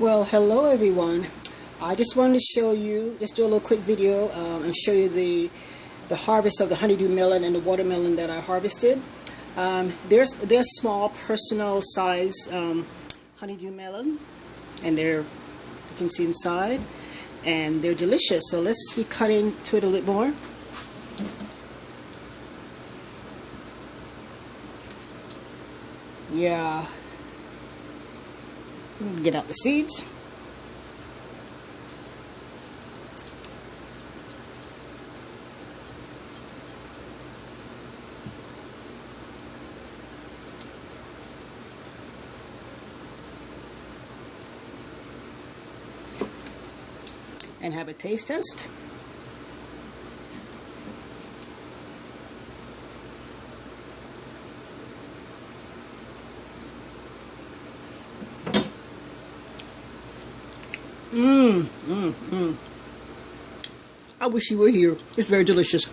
Well, hello everyone. I just wanted to show you, just do a little quick video and show you the harvest of the honeydew melon and the watermelon that I harvested. They're small, personal size honeydew melon, and you can see inside, and they're delicious. So let's be cutting to it a little bit more. Yeah, get out the seeds. And have a taste test. I wish you were here. It's very delicious.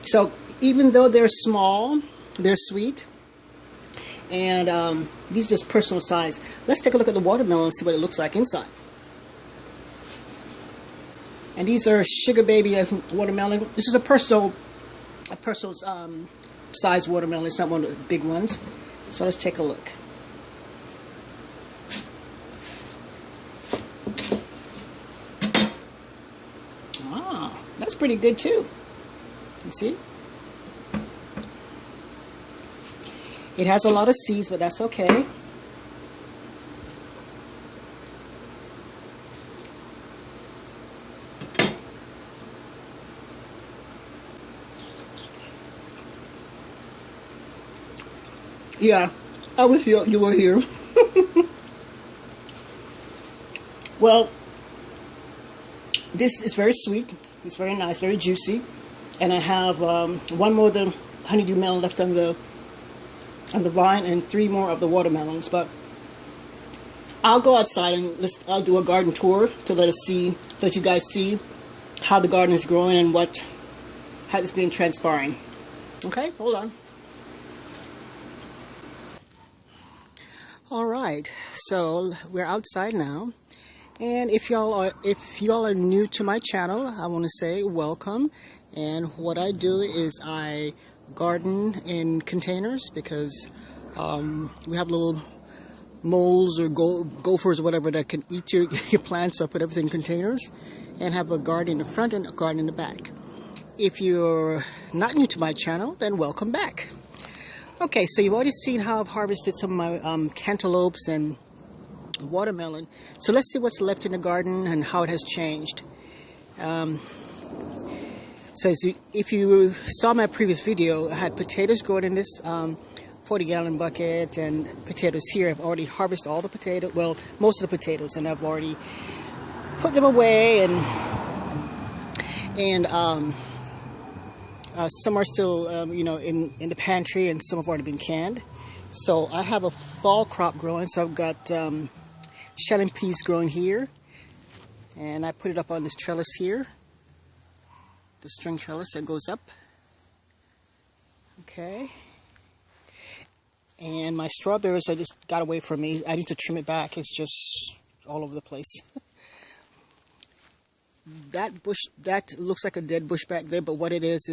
So even though they're small, they're sweet, and these are just personal size. Let's take a look at the watermelon and see what it looks like inside. And these are Sugar Baby watermelon. This is a personal size watermelon. It's not one of the big ones. So let's take a look. Ah, that's pretty good too. You see? It has a lot of seeds, but that's okay. Yeah, I wish you were here. Well, this is very sweet. It's very nice, very juicy. And I have one more of the honeydew melon left on the vine, and 3 more of the watermelons. But I'll go outside and I'll do a garden tour to let you guys see how the garden is growing and how it's been transpiring. Okay, hold on. All right, so we're outside now, and if y'all are new to my channel, I want to say welcome. And what I do is I garden in containers because we have little moles or gophers or whatever that can eat your plants. So I put everything in containers and have a garden in the front and a garden in the back. If you're not new to my channel, then welcome back. Okay, so you've already seen how I've harvested some of my cantaloupes and watermelon. So let's see what's left in the garden and how it has changed. So if you saw my previous video, I had potatoes growing in this 40-gallon bucket, and potatoes here. I've already harvested all the potatoes, well, most of the potatoes, and I've already put them away, and some are still, in the pantry, and some have already been canned. So I have a fall crop growing. So I've got shelling peas growing here, and I put it up on this trellis here, the string trellis that goes up. Okay. And my strawberries, I just got away from me. I need to trim it back. It's just all over the place. That bush, that looks like a dead bush back there, but what it is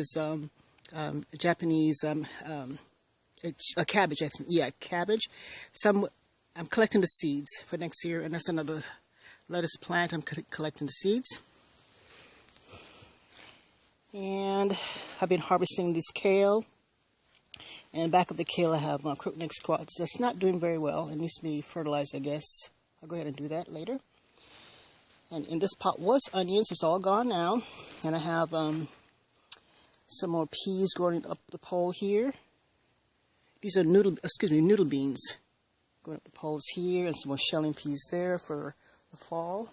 Japanese a cabbage. Yeah, cabbage. I'm collecting the seeds for next year, and that's another lettuce plant. I'm collecting the seeds, and I've been harvesting this kale. And back of the kale, I have crookneck squats. That's not doing very well. It needs to be fertilized, I guess. I'll go ahead and do that later. And in this pot was onions. It's all gone now. And I have some more peas growing up the pole here. These are noodle beans going up the poles here, and some more shelling peas there for the fall.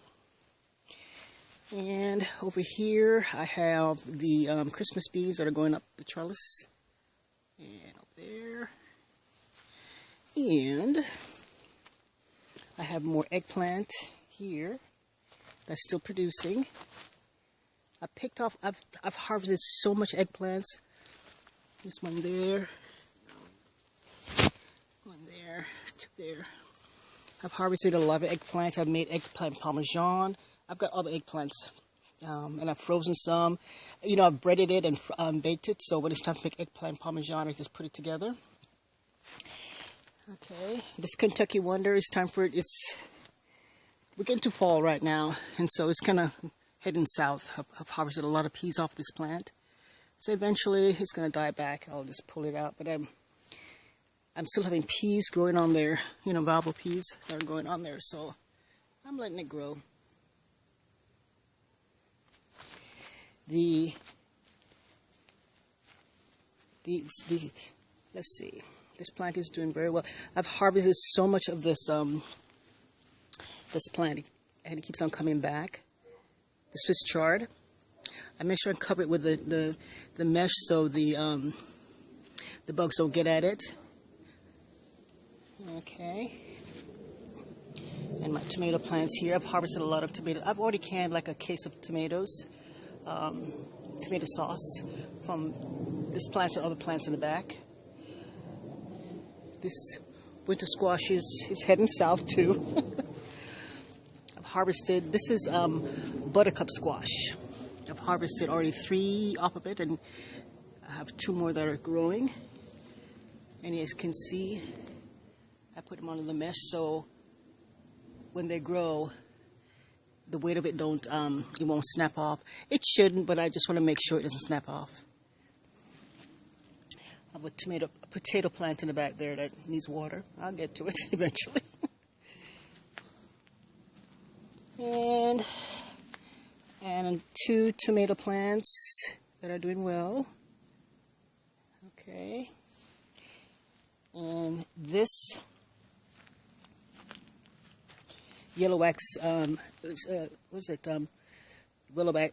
And over here, I have the Christmas beans that are going up the trellis. And up there. And I have more eggplant here that's still producing. I've harvested so much eggplants. This one there, one there, two there. I've harvested a lot of eggplants. I've made eggplant parmesan. I've got other eggplants, and I've frozen some. You know, I've breaded it and baked it, so when it's time to make eggplant parmesan, I just put it together. Okay, this Kentucky Wonder, it's time for it. We're getting to fall right now, and so it's kind of heading south. I've harvested a lot of peas off this plant, so eventually it's going to die back. I'll just pull it out, but I'm still having peas growing on there, you know, viable peas that are growing on there, so I'm letting it grow. Let's see, this plant is doing very well. I've harvested so much of this this plant, and it keeps on coming back. The Swiss chard, I make sure I cover it with the mesh so the bugs don't get at it. Okay, and my tomato plants here. I've harvested a lot of tomatoes. I've already canned like a case of tomatoes, tomato sauce from this plant and other plants in the back. This winter squash is heading south too. I've harvested, this is buttercup squash. I've harvested already 3 off of it, and I have 2 more that are growing. And as you can see, I put them under the mesh so when they grow, the weight of it it won't snap off. It shouldn't, but I just want to make sure it doesn't snap off. I have a potato plant in the back there that needs water. I'll get to it eventually. and 2 tomato plants that are doing well. Okay. And this yellow wax,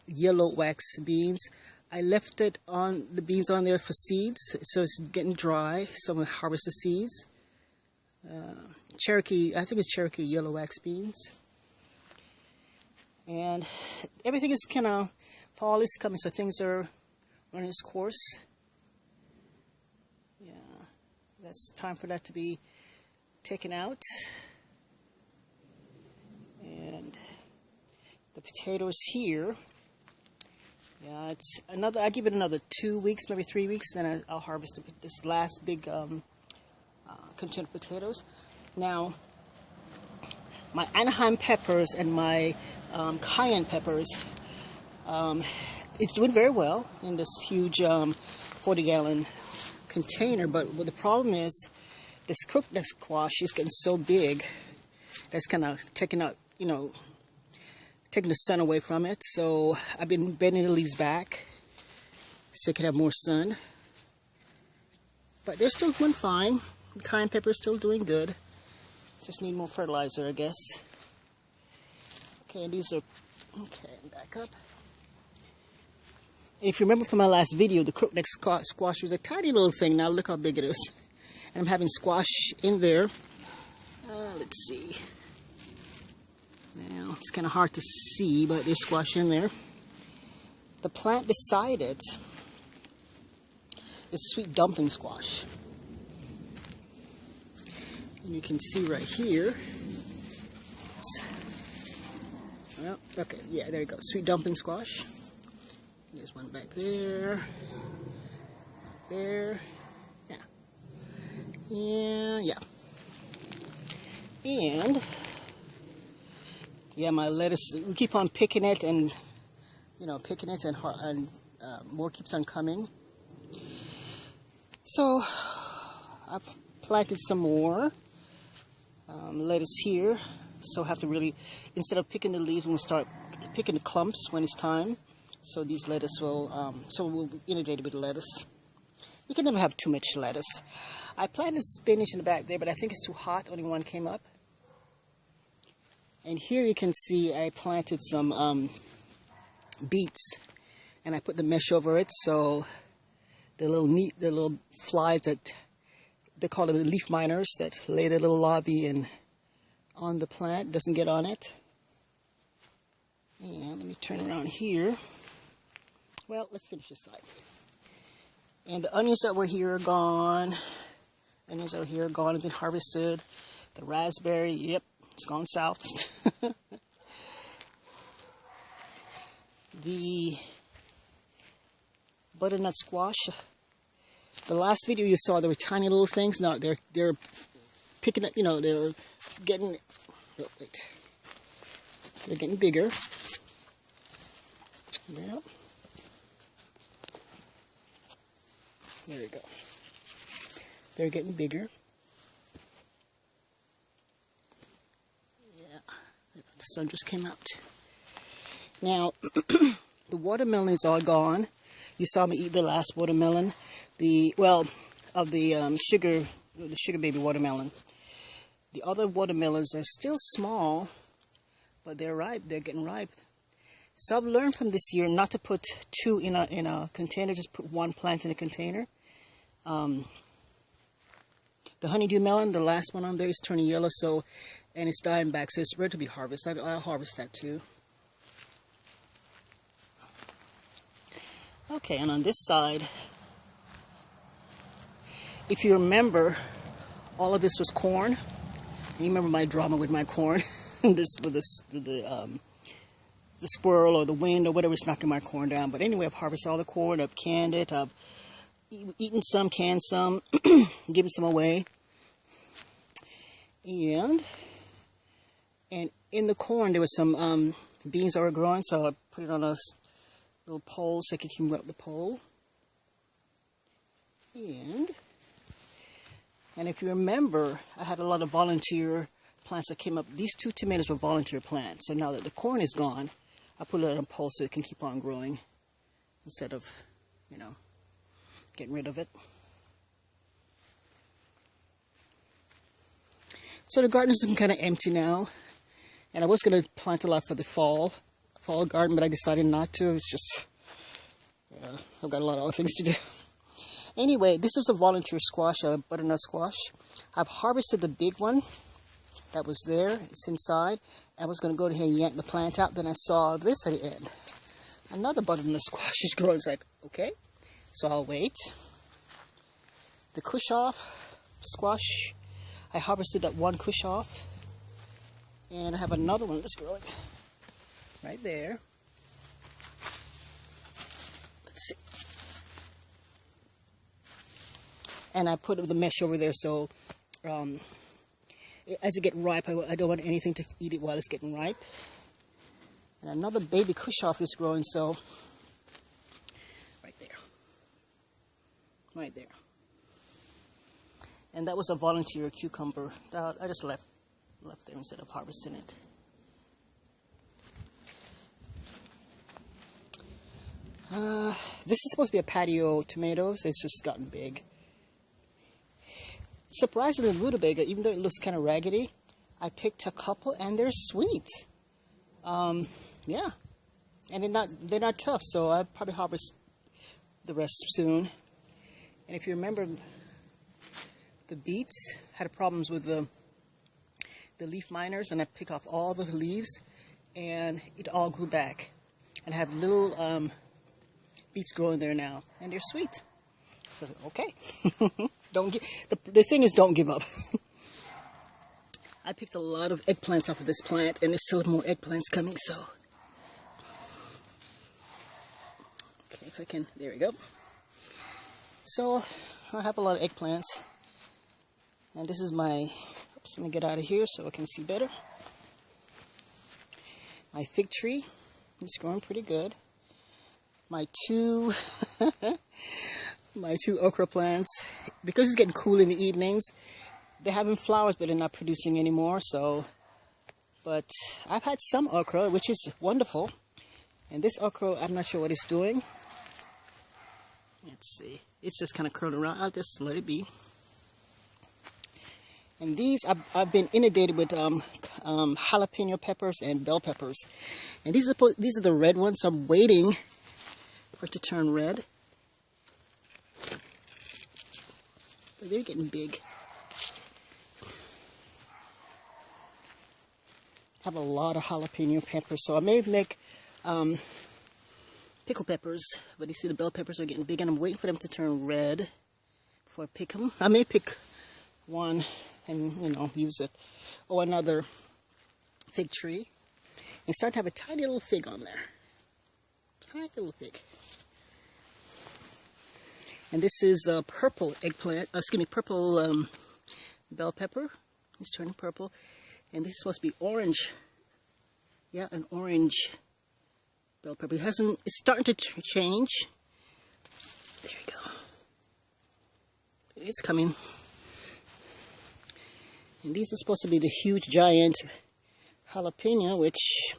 yellow wax beans. I left it on the beans on there for seeds, so it's getting dry. So I'm gonna harvest the seeds. Cherokee, I think it's Cherokee yellow wax beans. And everything is kind of, fall is coming, so things are running its course. Yeah, that's time for that to be taken out. And the potatoes here, yeah, it's another, I give it another 2 weeks, maybe 3 weeks, then I'll harvest this last big container of potatoes. Now, my Anaheim peppers and my cayenne peppers, it's doing very well in this huge 40-gallon container, but what the problem is, this crookneck squash is getting so big that's kind of taking out, you know, taking the sun away from it. So I've been bending the leaves back so it can have more sun. But they're still doing fine. The cayenne pepper is still doing good. Just need more fertilizer, I guess. Okay, these are, okay, back up. If you remember from my last video, the crookneck squash was a tiny little thing. Now look how big it is. And I'm having squash in there. Let's see. Now, it's kind of hard to see, but there's squash in there. The plant beside it is sweet dumpling squash. And you can see right here. Well, okay, yeah, there you go. Sweet dumpling squash. There's one back there. There. Yeah. Yeah. And yeah, my lettuce, we keep on picking it and, you know, and more keeps on coming. So I've planted some more lettuce here. So I have to really, instead of picking the leaves, we'll start picking the clumps when it's time. So these lettuce will, so we'll be inundated with lettuce. You can never have too much lettuce. I planted spinach in the back there, but I think it's too hot. Only one came up. And here you can see I planted some beets, and I put the mesh over it so the little flies that they call them leaf miners that lay their little larvae on the plant doesn't get on it. And let me turn around here. Well, let's finish this side. And the onions that were here are gone. Onions over here are gone, have been harvested. The raspberry, yep, It's gone south. The butternut squash. The last video you saw, there were tiny little things. Now they're picking up. You know, they're getting. Oh, wait. They're getting bigger. Yeah. There we go. They're getting bigger. Yeah. The sun just came out. Now, the watermelon is all gone. You saw me eat the last watermelon. Of the sugar baby watermelon. The other watermelons are still small, but they're ripe. They're getting ripe. So I've learned from this year not to put two in a container. Just put one plant in a container. The honeydew melon, the last one on there, is turning yellow, and it's dying back, so it's ready to be harvested. I'll harvest that too. Okay, and on this side, if you remember, all of this was corn. You remember my drama with my corn, with the squirrel or the wind or whatever's knocking my corn down. But anyway, I've harvested all the corn. I've canned it. I've eaten some, canned some, given some away. And in the corn there was some beans that were growing, so I put it on a little pole so I could keep up the pole. And if you remember, I had a lot of volunteer plants that came up. These two tomatoes were volunteer plants. So now that the corn is gone, I put it on a pole so it can keep on growing instead of, you know, getting rid of it. So the garden is looking kind of empty now. And I was going to plant a lot for the fall garden, but I decided not to. It's just, I've got a lot of other things to do. Anyway, this was a volunteer squash, a butternut squash. I've harvested the big one that was there. It's inside. I was going to go to here and yank the plant out. Then I saw this at the end. Another butternut squash is growing. It's like, okay, so I'll wait. The Kushoff squash, I harvested that one Kushoff. And I have another one that's growing right there. Let's see. And I put the mesh over there so as it gets ripe, I don't want anything to eat it while it's getting ripe. And another baby Kushoff is growing, so right there. Right there. And that was a volunteer cucumber that I just left there instead of harvesting it. This is supposed to be a patio tomatoes. It's just gotten big. Surprisingly, rutabaga, even though it looks kind of raggedy, I picked a couple and they're sweet. Yeah, and they're not tough, so I'll probably harvest the rest soon. And if you remember, the beets had problems with the leaf miners, and I picked off all the leaves, and it all grew back. And I have little beets growing there now, and they're sweet. So okay, the thing is, don't give up. I picked a lot of eggplants off of this plant, and there's still more eggplants coming. So okay, if I can, there we go. So I have a lot of eggplants, and this is my. Oops, let me get out of here so I can see better. My fig tree is growing pretty good. My two okra plants, because it's getting cool in the evenings, they're having flowers, but they're not producing anymore. So, but I've had some okra, which is wonderful. And this okra, I'm not sure what it's doing. Let's see. It's just kind of curling around. I'll just let it be. And these, I've been inundated with jalapeno peppers and bell peppers. And these are the red ones. So I'm waiting for it to turn red. But they're getting big. I have a lot of jalapeno peppers, so I may make pickle peppers. But you see the bell peppers are getting big, and I'm waiting for them to turn red before I pick them. I may pick one and, you know, use it. Or another fig tree. And starting to have a tiny little fig on there. Tiny little fig. And this is a purple eggplant, purple bell pepper. It's turning purple. And this is supposed to be orange. Yeah, an orange bell pepper. It's starting to change. There you go. It's coming. And these are supposed to be the huge giant jalapeno, which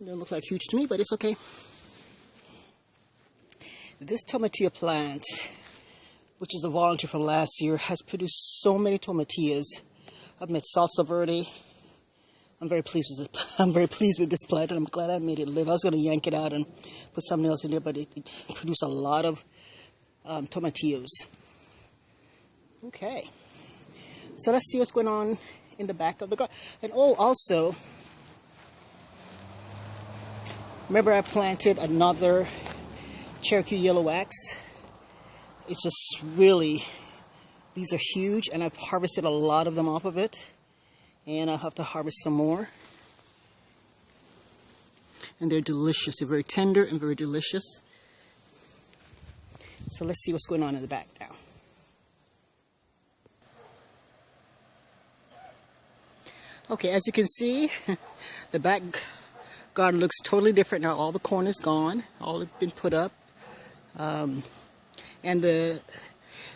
don't look like huge to me, but it's okay. This tomatillo plant, which is a volunteer from last year, has produced so many tomatillas. I've made salsa verde. I'm very pleased with it. I'm very pleased with this plant, and I'm glad I made it live. I was going to yank it out and put something else in there, but it produced a lot of tomatillos. Okay. So let's see what's going on in the back of the garden. And oh, also, remember I planted another Cherokee yellow wax? It's just really, these are huge, and I've harvested a lot of them off of it. And I'll have to harvest some more. And they're delicious. They're very tender and very delicious. So let's see what's going on in the back now. Okay, as you can see, the back garden looks totally different now. All the corn is gone. All has been put up. And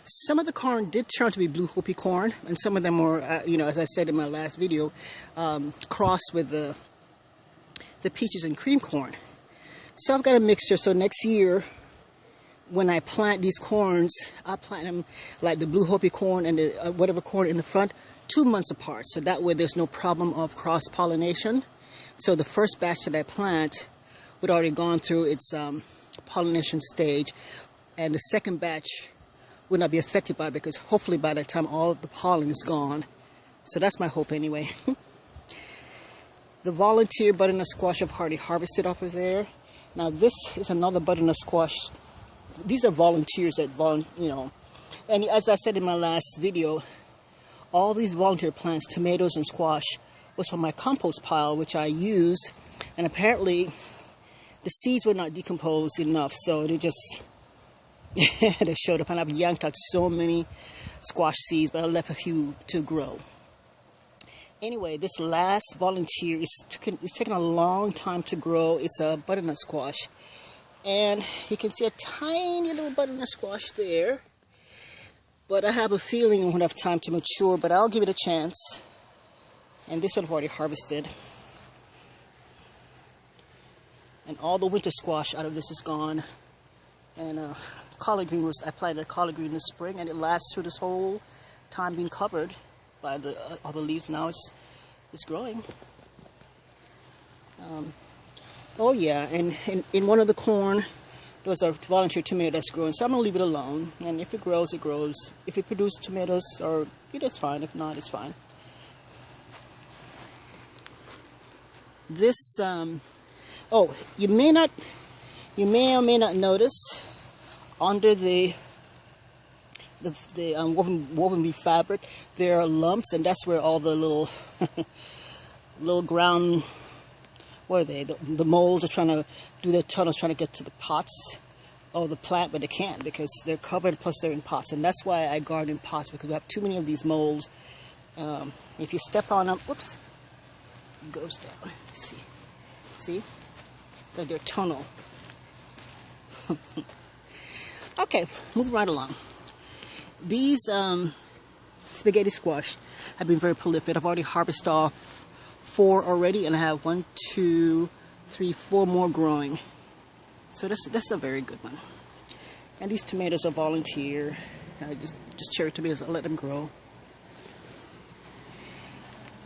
some of the corn did turn to be blue Hopi corn, and some of them were, as I said in my last video, crossed with the peaches and cream corn. So I've got a mixture. So next year, when I plant these corns, I plant them like the blue Hopi corn and the whatever corn in the front, 2 months apart. So that way there's no problem of cross-pollination. So the first batch that I plant would already gone through its pollination stage, and the second batch would not be affected by it, because hopefully by that time all of the pollen is gone. So that's my hope anyway. The volunteer butternut squash I've already harvested off of there. Now this is another butternut squash. These are volunteers that and as I said in my last video, all these volunteer plants, tomatoes and squash, was on my compost pile, which I used, and apparently the seeds were not decomposed enough, so they just they showed up, and I've yanked out so many squash seeds, but I left a few to grow. Anyway, this last volunteer it's taken a long time to grow. It's a butternut squash, and you can see a tiny little butternut squash there, but I have a feeling it won't have time to mature, but I'll give it a chance. And this one I've already harvested, and all the winter squash out of this is gone. And collard green I planted a collard green in the spring, and it lasts through this whole time being covered by the other leaves. Now it's growing. Oh yeah, and in one of the corn, there was a volunteer tomato that's growing, so I'm going to leave it alone. And if it grows, it grows. If it produces tomatoes, it's fine. If not, it's fine. This, you may or may not notice under the woven weave fabric, there are lumps, and that's where all the little ground, what are they? The moles are trying to do their tunnels, trying to get to the pots or the plant, but they can't because they're covered, plus they're in pots. And that's why I garden in pots, because we have too many of these moles. If you step on them, whoops, it goes down. See? They're tunnel. Okay, moving right along. These spaghetti squash have been very prolific. I've already harvested off 4 already, and I have 1, 2, 3, 4 more growing. So that's a very good one. And these tomatoes are volunteer. Just cherry tomatoes. I let them grow.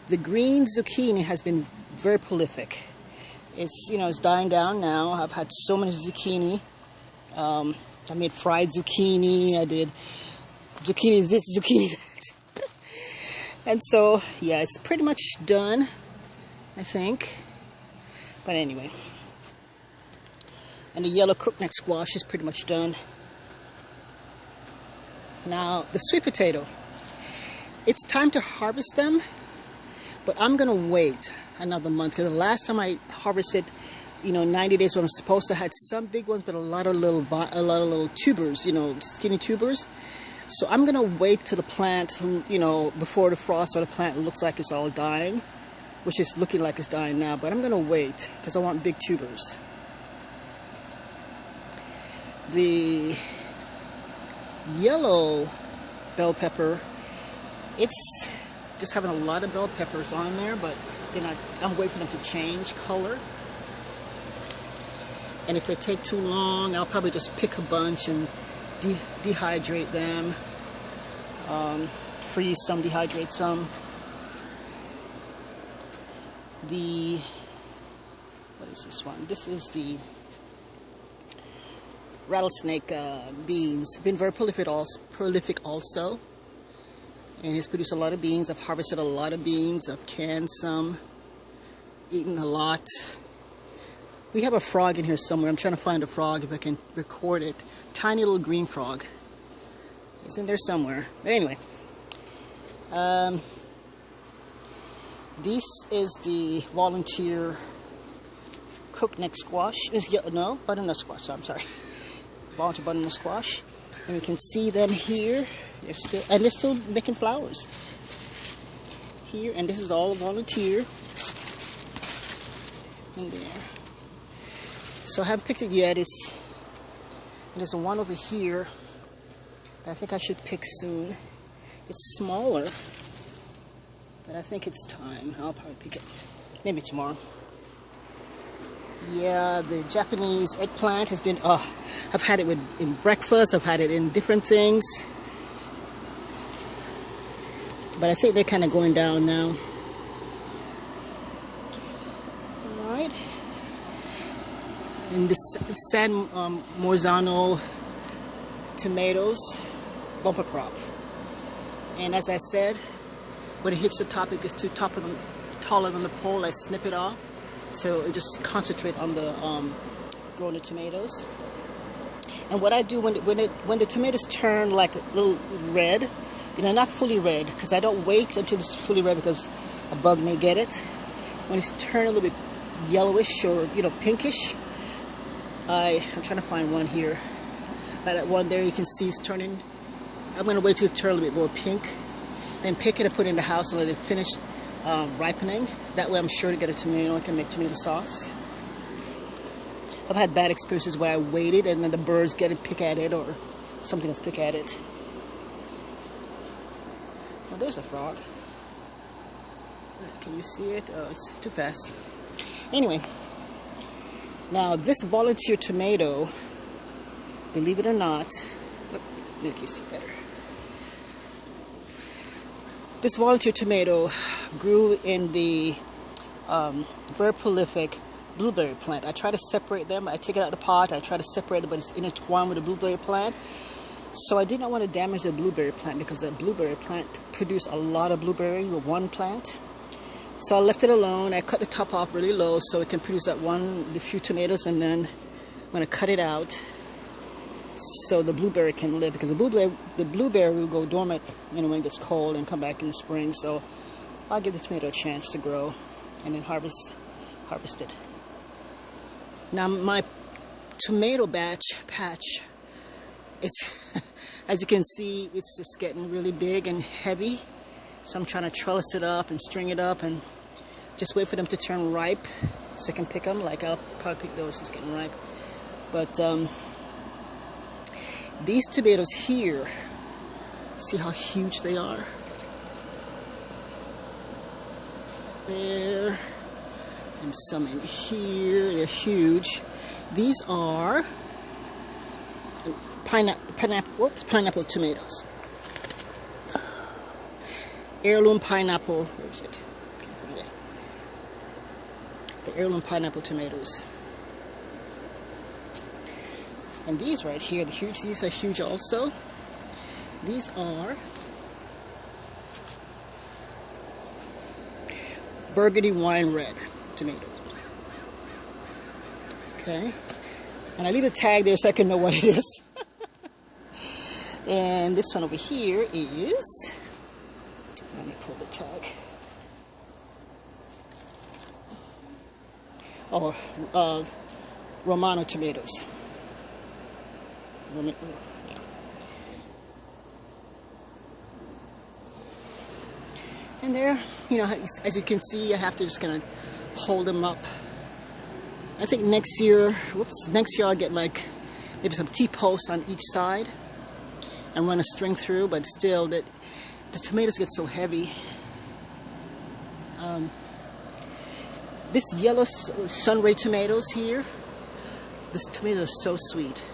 The green zucchini has been very prolific. It's dying down now. I've had so many zucchini. I made fried zucchini. I did zucchini this, zucchini that. And so, yeah, it's pretty much done, I think. But anyway. And the yellow crookneck squash is pretty much done. Now, the sweet potato. It's time to harvest them, but I'm going to wait. another month, because the last time I harvested, 90 days when I'm supposed to, had some big ones, but a lot of little tubers, skinny tubers. So I'm gonna wait till the plant, before the frost, or the plant looks like it's all dying, which is looking like it's dying now. But I'm gonna wait because I want big tubers. The yellow bell pepper, it's just having a lot of bell peppers on there, but then I'm waiting for them to change color. And if they take too long, I'll probably just pick a bunch and dehydrate them, freeze some, dehydrate some. What is this one? This is the rattlesnake beans. Been very prolific also, and it's produced a lot of beans. I've harvested a lot of beans. I've canned some, eaten a lot. We have a frog in here somewhere. I'm trying to find a frog if I can record it. Tiny little green frog. It's in there somewhere. But anyway, this is the volunteer crookneck squash. No, butternut squash. I'm sorry. Volunteer butternut squash. And you can see them here. They're still making flowers. Here, and this is all volunteer. In there. So I haven't picked it yet. There's one over here that I think I should pick soon. It's smaller, but I think it's time. I'll probably pick it maybe tomorrow. Yeah, the Japanese eggplant has been, I've had it in breakfast, I've had it in different things, but I think they're kind of going down now. And the San Marzano tomatoes, bumper crop. And as I said, when it hits the top, it gets too taller than the pole, I snip it off. So I just concentrate on the growing the tomatoes. And what I do when the tomatoes turn like a little red, not fully red, because I don't wait until it's fully red because a bug may get it. When it's turned a little bit yellowish or pinkish, I'm trying to find one here. That one there you can see is turning. I'm going to wait till it turns a little bit more pink. Then pick it and put it in the house and let it finish ripening. That way I'm sure to get a tomato. I can make tomato sauce. I've had bad experiences where I waited and then the birds get and pick at it, or something else pick at it. Well, there's a frog. Can you see it? Oh, it's too fast. Anyway. Now this volunteer tomato, believe it or not, you can see better. This volunteer tomato grew in the very prolific blueberry plant. I try to separate them. I take it out of the pot. I try to separate it, but it's intertwined with the blueberry plant. So I did not want to damage the blueberry plant because the blueberry plant produced a lot of blueberry with one plant. So I left it alone. I cut the top off really low so it can produce the few tomatoes, and then I'm going to cut it out so the blueberry can live, because the blueberry will go dormant when it gets cold and come back in the spring. So I'll give the tomato a chance to grow and then harvest it. Now my tomato patch, it's as you can see, it's just getting really big and heavy. So I'm trying to trellis it up and string it up and just wait for them to turn ripe so I can pick them. Like I'll probably pick those just getting ripe. But these tomatoes here, see how huge they are? There. And some in here, they're huge. These are pineapple tomatoes. Heirloom pineapple, where is it? Can't find it. The heirloom pineapple tomatoes. And these right here, these are huge also. These are burgundy wine red tomatoes. Okay. And I leave the tag there so I can know what it is. And this one over here is, let me pull the tag. or Romano tomatoes. Yeah. And there, as you can see, I have to just kind of hold them up. I think next year I'll get like maybe some T-posts on each side and run a string through, but still the tomatoes get so heavy. This yellow Sunray tomatoes here, this tomato is so sweet.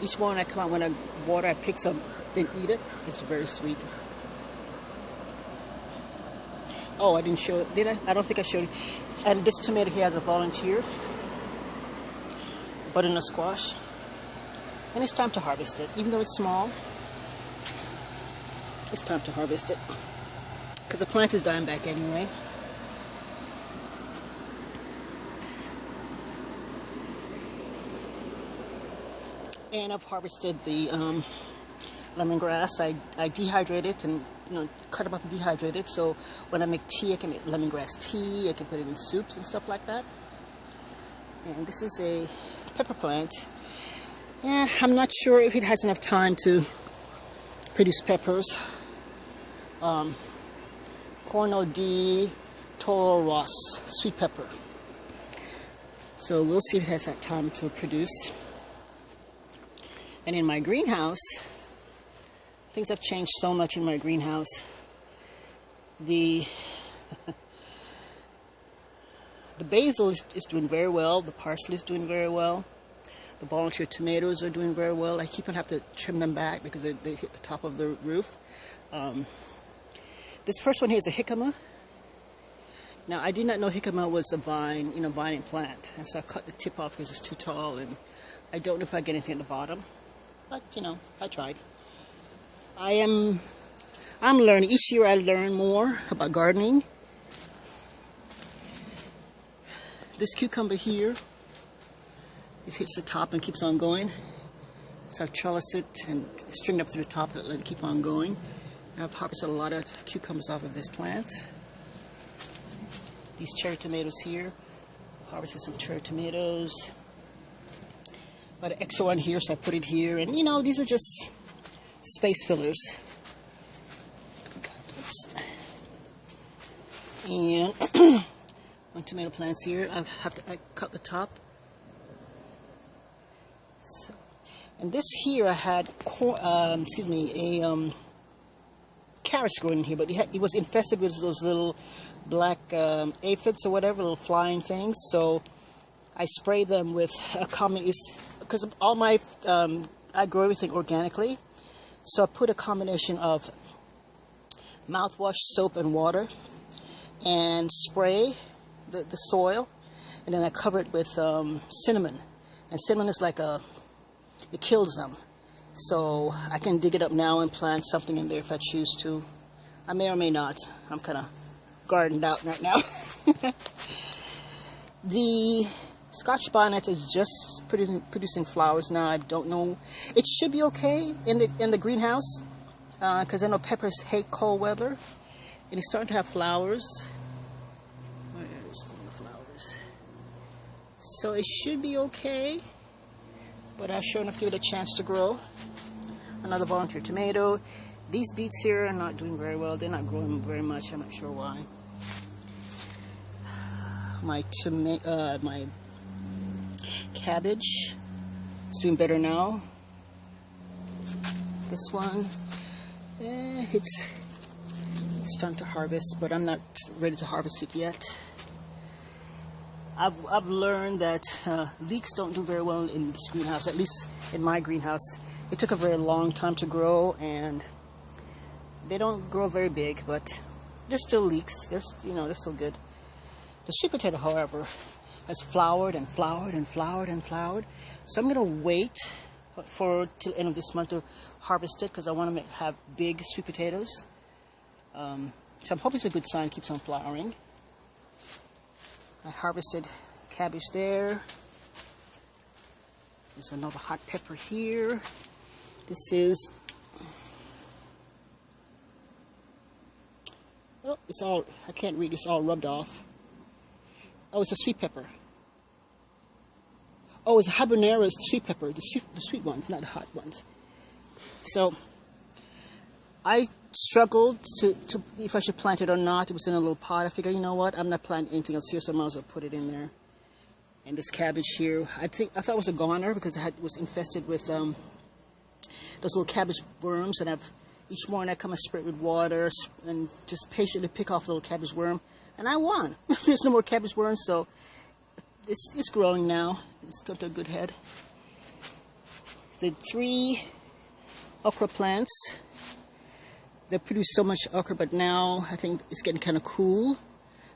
Each morning I come out, when I water, I pick some and eat it. It's very sweet. Oh, I didn't show it, did I? I don't think I showed it. And this tomato here has a volunteer, butternut squash. And it's time to harvest it. Even though it's small, it's time to harvest it, because the plant is dying back anyway. And I've harvested the lemongrass. I dehydrate it and cut them up and dehydrate it. So when I make tea, I can make lemongrass tea. I can put it in soups and stuff like that. And this is a pepper plant. Yeah, I'm not sure if it has enough time to produce peppers. Corno di Toro Ross, sweet pepper. So we'll see if it has that time to produce. And in my greenhouse, things have changed so much in my greenhouse. The basil is doing very well. The parsley is doing very well. The volunteer tomatoes are doing very well. I keep on having to trim them back because they hit the top of the roof. This first one here is a jicama. Now, I did not know jicama was a vine, vining plant. And so I cut the tip off because it's too tall, and I don't know if I get anything at the bottom. But, I tried. I'm learning. Each year I learn more about gardening. This cucumber here, it hits the top and keeps on going. So I trellis it and string it up to the top and let it keep on going. And I've harvested a lot of cucumbers off of this plant. These cherry tomatoes here, harvested some cherry tomatoes. Got an extra one here, so I put it here. And these are just space fillers. And one tomato plants here. I cut the top. So, and this here I had carrots growing in here, but it was infested with those little black aphids or whatever, little flying things. So I sprayed them with a combination, because all my I grow everything organically. So I put a combination of mouthwash, soap, and water, and spray the soil, and then I cover it with cinnamon. And cinnamon is like it kills them. So I can dig it up now and plant something in there if I choose to. I may or may not. I'm kind of gardened out right now. The Scotch bonnet is just producing flowers now. I don't know. It should be okay in the greenhouse, because I know peppers hate cold weather. And it's starting to have flowers. Where's the flowers? So it should be okay. But I sure enough give it a chance to grow. Another volunteer tomato. These beets here are not doing very well. They're not growing very much. I'm not sure why. My cabbage is doing better now. This one, it's time to harvest, but I'm not ready to harvest it yet. I've learned that leeks don't do very well in this greenhouse, at least in my greenhouse. It took a very long time to grow, and they don't grow very big, but they're still leeks. They're still good. The sweet potato, however, has flowered and flowered and flowered and flowered. So I'm going to wait till the end of this month to harvest it, because I want to have big sweet potatoes. So I'm hoping it's a good sign. It keeps on flowering. I harvested cabbage there. There's another hot pepper here. This is, oh, it's all, I can't read, it's all rubbed off. Oh, it's a sweet pepper. Oh, it's habanero, it's sweet pepper, the sweet ones, not the hot ones. So I struggled to if I should plant it or not. It was in a little pot. I figured, you know what, I'm not planting anything else here, so I might as well put it in there. And this cabbage here, I thought it was a goner because it was infested with those little cabbage worms, and each morning I come and spray it with water and just patiently pick off the little cabbage worm, and I won. There's no more cabbage worms, so it's growing now. It's got a good head. The 3 okra plants, they produce so much okra, but now I think it's getting kind of cool,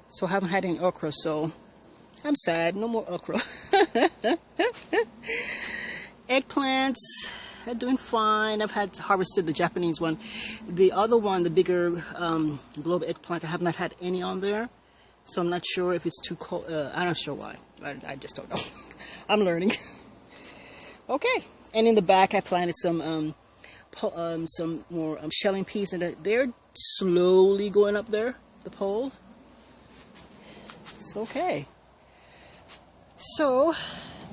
so I haven't had any okra, so I'm sad. No more okra. Eggplants are doing fine. I've harvested the Japanese one. The other one, the bigger globe eggplant, I have not had any on there, so I'm not sure if it's too cold. I'm not sure why. I just don't know. I'm learning. Okay, and in the back I planted some more shelling peas, and they're slowly going up there, the pole. It's okay. So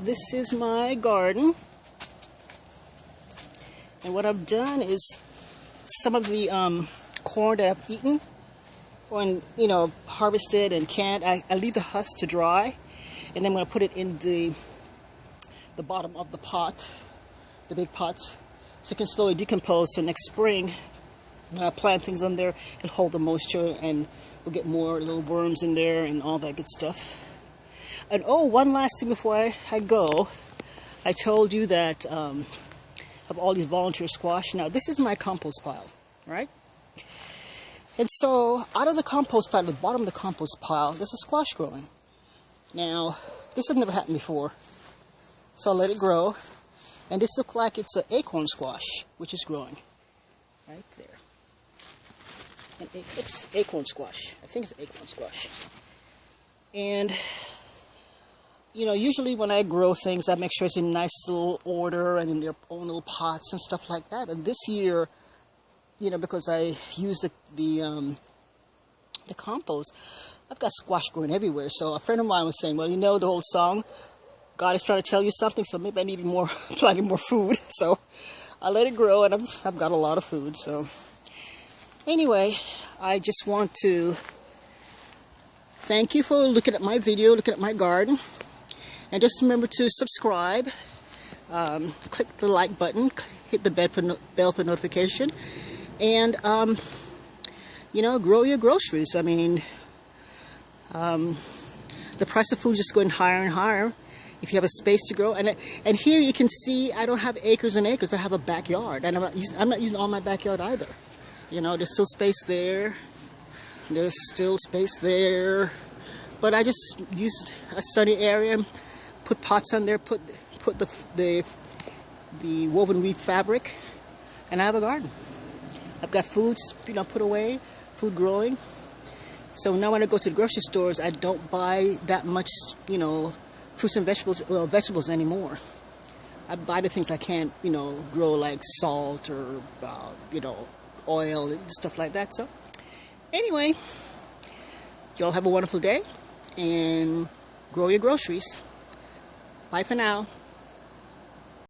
this is my garden, and what I've done is some of the corn that I've eaten, when harvested and canned, I leave the husk to dry, and then I'm going to put it in the bottom of the pot, the big pots, so it can slowly decompose. So next spring, when I plant things on there, it'll hold the moisture, and we'll get more little worms in there and all that good stuff. And oh, one last thing before I go, I told you that of all these volunteer squash. Now this is my compost pile, right? And so out of the compost pile, at the bottom of the compost pile, there's a squash growing. Now this has never happened before, so I let it grow, and this looks like it's an acorn squash, which is growing right there. Oops, acorn squash. I think it's acorn squash. And usually when I grow things, I make sure it's in nice little order and in their own little pots and stuff like that. And this year, because I use the compost, I've got squash growing everywhere. So a friend of mine was saying, well, the whole song, God is trying to tell you something, so maybe I need planting more food. So I let it grow, and I've got a lot of food. So anyway, I just want to thank you for looking at my video, looking at my garden. And just remember to subscribe, click the like button, hit the bell for notification, and grow your groceries. I mean, the price of food is just going higher and higher. If you have a space to grow, and here you can see I don't have acres and acres. I have a backyard, and I'm not using all my backyard either. There's still space there. There's still space there, but I just used a sunny area. Put pots on there, put the woven weave fabric, and I have a garden. I've got food, put away, food growing. So now when I go to the grocery stores, I don't buy that much, fruits and vegetables anymore. I buy the things I can't, grow, like salt or, oil and stuff like that. So anyway, y'all have a wonderful day and grow your groceries. Bye for now.